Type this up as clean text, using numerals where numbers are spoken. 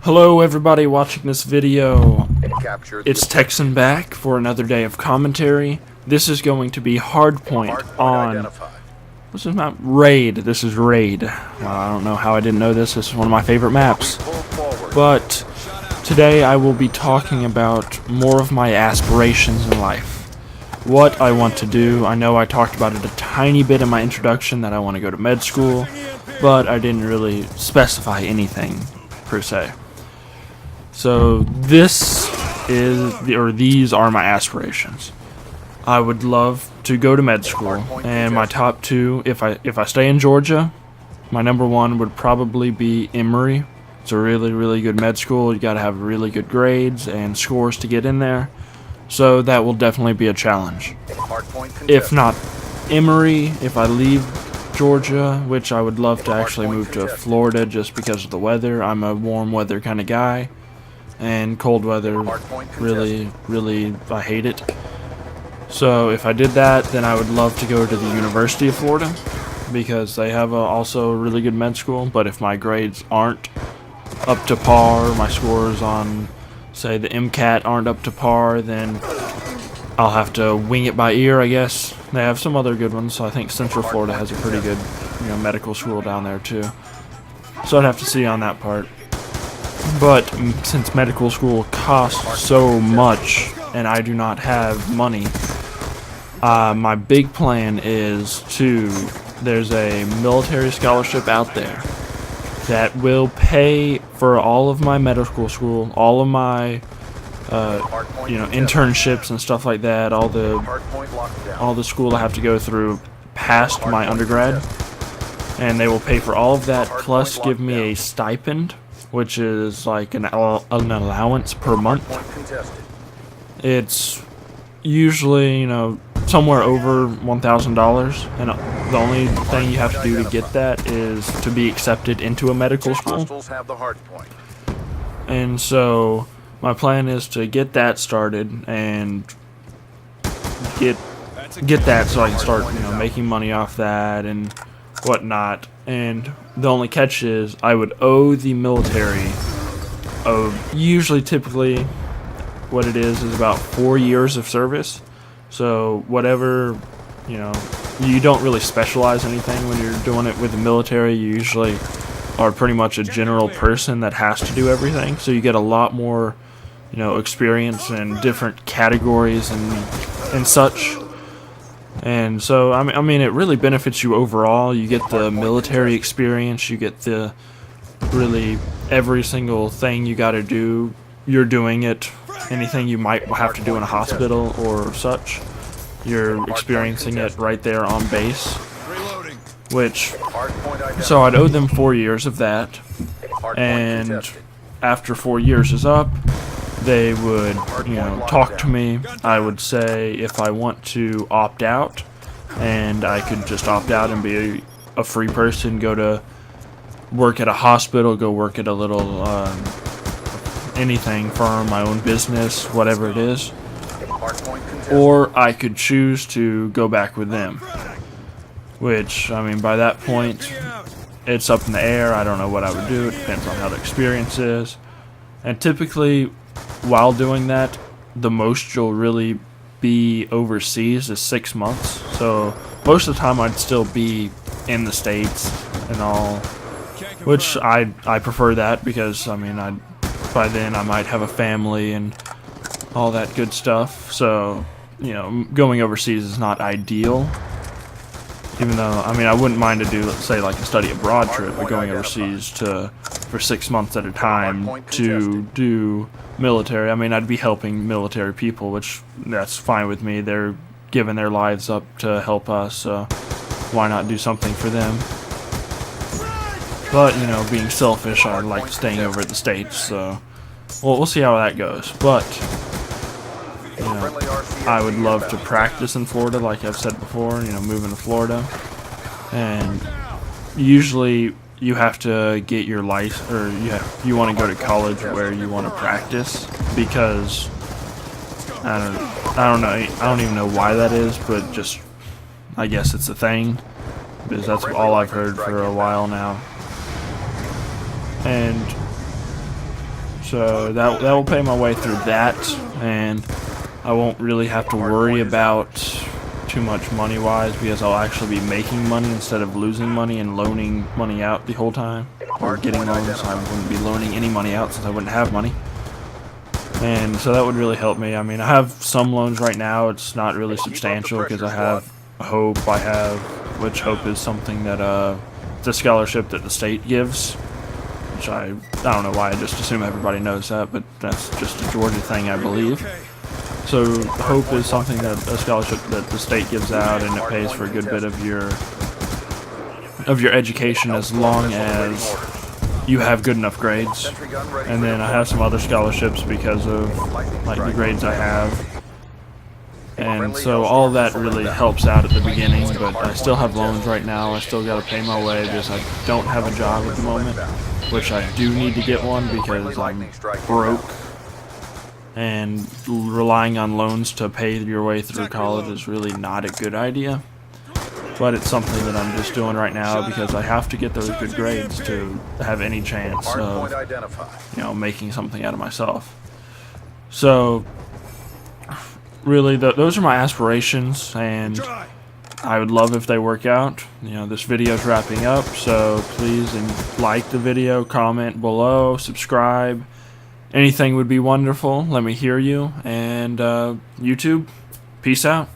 Hello everybody watching this video. It's Texan back for another day of commentary. This is going to be Hardpoint on... What's this map? Raid. This is Raid. Well, I don't know how I didn't know this. This is one of my favorite maps. But today I will be talking about more of my aspirations in life. What I want to do. I know I talked about it a tiny bit in my introduction that I want to go to med school, but I didn't really specify anything per se. So this is, or these are my aspirations. I would love to go to med school, and my top two, if I stay in Georgia, my number one would probably be Emory. It's a really good med school. You gotta have really good grades and scores to get in there. So that will definitely be a challenge. If not Emory, if I leave Georgia, which I would love to actually move to Florida just because of the weather. I'm a warm weather kind of guy, and cold weather, really, I hate it. So if I did that, then I would love to go to the University of Florida, because they have also a really good med school. But if my grades aren't up to par, my scores on, say, the MCAT aren't up to par, then I'll have to wing it by ear, I guess. They have some other good ones, so I think Central Florida has a pretty good, medical school down there too. So I'd have to see on that part. But since medical school costs so much, and I do not have money, my big plan is there's a military scholarship out there that will pay for all of my medical school, all of my internships and stuff like that, all the school I have to go through past my undergrad, and they will pay for all of that, plus give me a stipend, which is like an allowance per month. It's usually, somewhere over $1,000, and the only thing you have to do to get that is to be accepted into a medical school. And so my plan is to get that started and get that so I can start, making money off that and whatnot. And the only catch is I would owe the military typically what it is about 4 years of service. So whatever, you don't really specialize anything when you're doing it with the military. You usually are pretty much a general person that has to do everything. So you get a lot more, experience in different categories and such. And so, I mean, it really benefits you overall. You get the military experience. You get the really every single thing you got to do. You're doing it. Anything you might have to do in a hospital or such, you're experiencing it right there on base. So I'd owe them 4 years of that. And after 4 years is up, they would, talk to me. I would say if I want to opt out, and I could just opt out and be a free person, go to work at a hospital, go work at a little anything firm, my own business, whatever it is. Or I could choose to go back with them. Which, I mean, by that point, it's up in the air. I don't know what I would do. It depends on how the experience is. And typically, while doing that, the most you'll really be overseas is 6 months. So most of the time I'd still be in the States and all, which I prefer that, because I mean by then I might have a family and all that good stuff. So going overseas is not ideal. Even though, I mean, I wouldn't mind to do, let's say, like a study abroad trip, but going overseas for 6 months at a time to do military. I mean, I'd be helping military people, which that's fine with me. They're giving their lives up to help us, so why not do something for them? But, being selfish, I like staying over at the States, so we'll see how that goes. But I would love to practice in Florida, like I've said before, moving to Florida. And usually you have to get your license, or you want to go to college where you want to practice, because I don't even know why that is, but just I guess it's a thing, because that's all I've heard for a while now. And So that will pay my way through that, and I won't really have to worry about too much money-wise, because I'll actually be making money instead of losing money and loaning money out the whole time, or getting loans. I wouldn't be loaning any money out since I wouldn't have money. And so that would really help me. I mean, I have some loans right now. It's not really substantial because I have Hope. Which Hope is something that it's a scholarship that the state gives, which I don't know why. I just assume everybody knows that, but that's just a Georgia thing, I believe. So Hope is something that a scholarship that the state gives out, and it pays for a good bit of your education as long as you have good enough grades. And then I have some other scholarships because of like the grades I have, and so all that really helps out at the beginning. But I still have loans right now. I still got to pay my way because I don't have a job at the moment, which I do need to get one because I'm broke, and relying on loans to pay your way through college is really not a good idea. But it's something that I'm just doing right now because I have to get those good grades to have any chance of, making something out of myself. So, really, those are my aspirations, and I would love if they work out. This video's wrapping up, so please like the video, comment below, subscribe. Anything would be wonderful. Let me hear you. And YouTube, peace out.